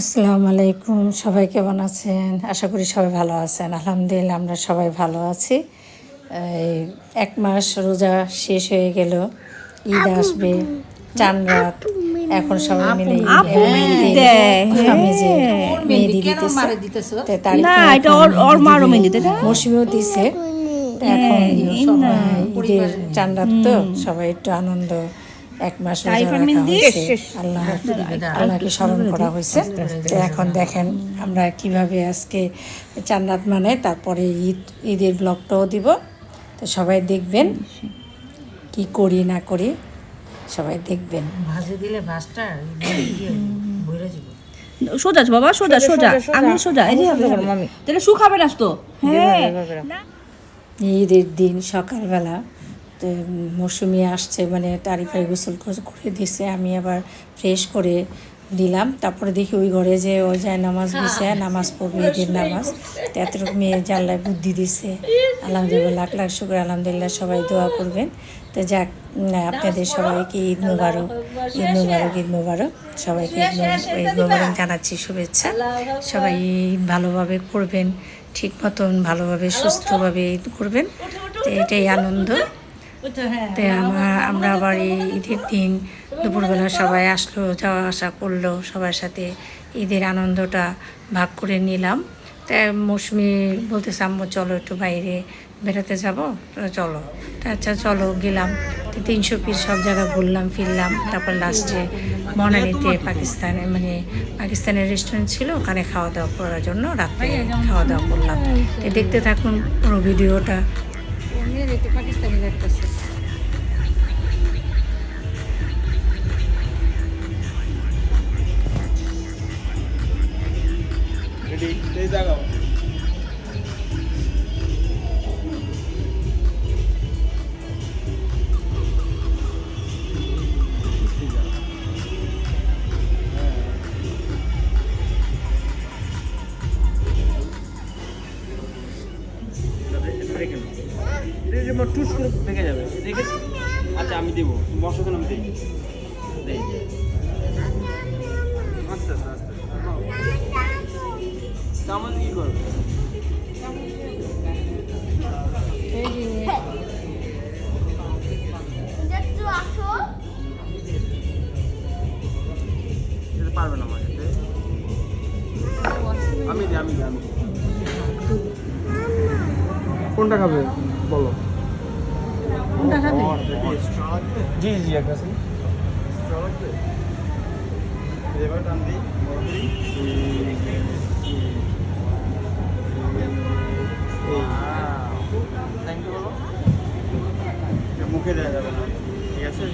আসসালামু আলাইকুম, সবাই কেমন আছেন? আশা করি সবাই ভালো আছেন। আলহামদুলিল্লাহ আমরা সবাই ভালো আছি। এই ১ মাস রোজা শেষ হয়ে গেল, ঈদ আসবে, চাঁদ রাত। এখন সবাই মিলে মেহেদি আমি যে মেহেদি দিতেছে তারই মৌসুমিও দিছে। এখন ঈদের চাঁদ রাত তো সবাই একটু আনন্দ, ১ মাস রোজা রাখা হয়েছে, আল্লাহকে স্মরণ করা হয়েছে। তো এখন দেখেন আমরা কিভাবে আজকে চাঁদ মানে তারপরে ঈদের ব্লগটাও দিব। তো সবাই দেখবেন কি করি না করি, সবাই দেখবেন। ভাজে দিলে ভাজটা বইরা যাব। সোজা বাবা, সোজা সোজা আঙুল সোজা। এই যে মামি তাহলে শুকাবে না তো। হ্যাঁ, ঈদের দিন সকালবেলা তো মৌসুমি আসছে, মানে তারিফাই গোসল করে দিছে, আমি আবার ফ্রেশ করে দিলাম। তারপরে দেখি ওই ঘরে যে ও যায় নামাজ দিছে, নামাজ পড়বে, ঈদের নামাজ। তো এতটুকু মেয়ে জানলায় বুদ্ধি দিছে, আলহামদুলিল্লাহ, লাখ লাখ শুক্র, আলহামদুলিল্লাহ। সবাই দোয়া করবেন। তো যাক, আপনাদের সবাইকে ঈদ মুবারক, ঈদ মুবারক, ঈদ মুবারক। সবাইকে ঈদ মুবারক জানাচ্ছি, শুভেচ্ছা। সবাই ঈদ ভালোভাবে করবেন, ঠিক মতন ভালোভাবে সুস্থভাবে ঈদ করবেন। তো এটাই আনন্দ। তো আমরা আবার এই ঈদের দিন দুপুরবেলা সবাই আসলো, যাওয়া আসা করলো, সবার সাথে ঈদের আনন্দটা ভাগ করে নিলাম। তাই মৌসুমি বলতেছে, আম্মু চলো একটু বাইরে বেড়াতে যাব, চলো। তা আচ্ছা চলো, গেলাম। তো ৩০০ ফিট সব জায়গা ঘুরলাম ফিরলাম। তারপর লাস্টে মনালিতে পাকিস্তানের রেস্টুরেন্ট ছিল, ওখানে খাওয়া দাওয়া করার জন্য রাত্রে খাওয়া দাওয়া করলাম। তো দেখতে থাকুন পুরো ভিডিওটা। টুস করে ভেঙে যাবে, দেখে। আচ্ছা আমি দেবো, বসো কেন, আমি দিই। আস্তে আস্তে আস্তে চামচ কি করবে? পারবে না আমার সাথে, আমি দিই, আমি দিই, আমি কোনটা খাবে বলো? জি জি, একটা মুখে দেওয়া যাবে না, ঠিক আছে?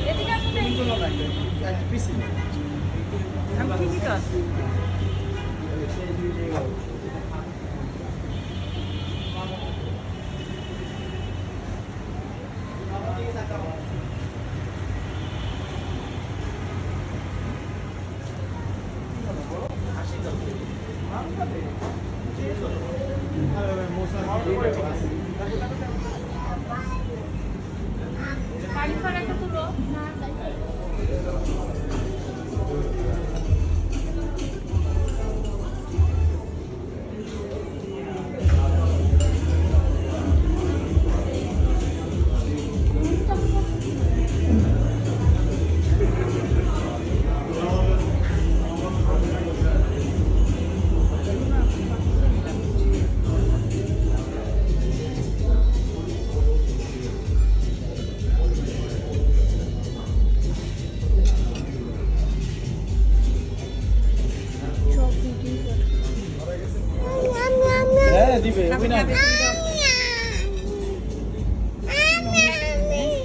দিবে অভিনয়,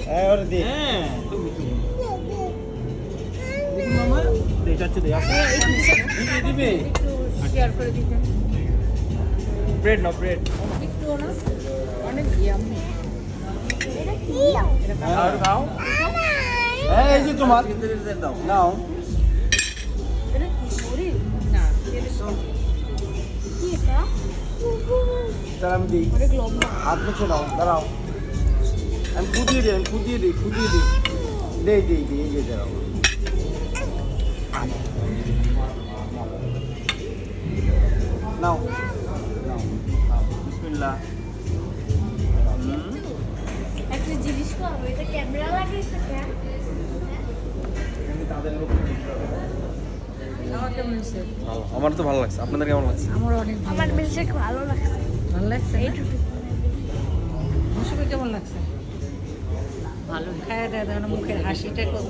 হ্যাঁ ওরে দে, হ্যাঁ তুমি মামা দে, চাচ্চু দে, দিবে শেয়ার করে দিতে। ব্রেড না, ব্রেড একটু না, অনেক ইয়াম্মি। এটা কি? আর খাও, এই যে তোমার দাও নাও। এটা কি মুড়ি না, এটা কি? এটা তার আমি দিই, হাত মুছে নাও, দাঁড়াও, আমি ফুটিয়ে দিই, আমি ফুটিয়ে দিই, ফুটিয়ে দিই, দে দে দে, এই যে দাঁড়াও। কেমন হয়েছে? ভালো, আমার তো ভালো লাগছে। আপনাদের কেমন লাগছে? আমার অনেক ভালো আমার বেশি ভালো লাগছে ভালো লাগছে মৌসুমি কেমন লাগছে? ভালো খায় দেয় যেন মুখের হাসিটা কত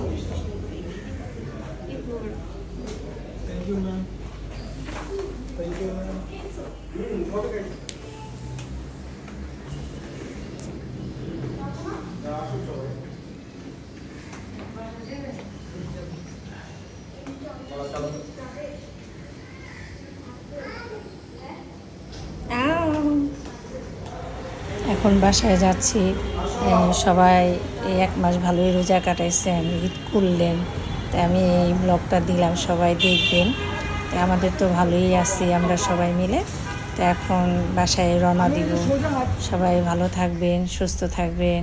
এখন বাসায় যাচ্ছি। সবাই এই 1 মাস ভালোই রোজা কাটাইছেন, ঈদ করলেন, তাই আমি এই ব্লগটা দিলাম, সবাই দেখবেন। তো আমাদের তো ভালোই আছি আমরা সবাই মিলে। তো এখন বাসায় রওনা দিব। সবাই ভালো থাকবেন, সুস্থ থাকবেন।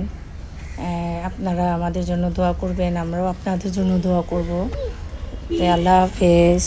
আপনারা আমাদের জন্য দোয়া করবেন, আমরাও আপনাদের জন্য দোয়া করব। তো আল্লাহ হাফেজ।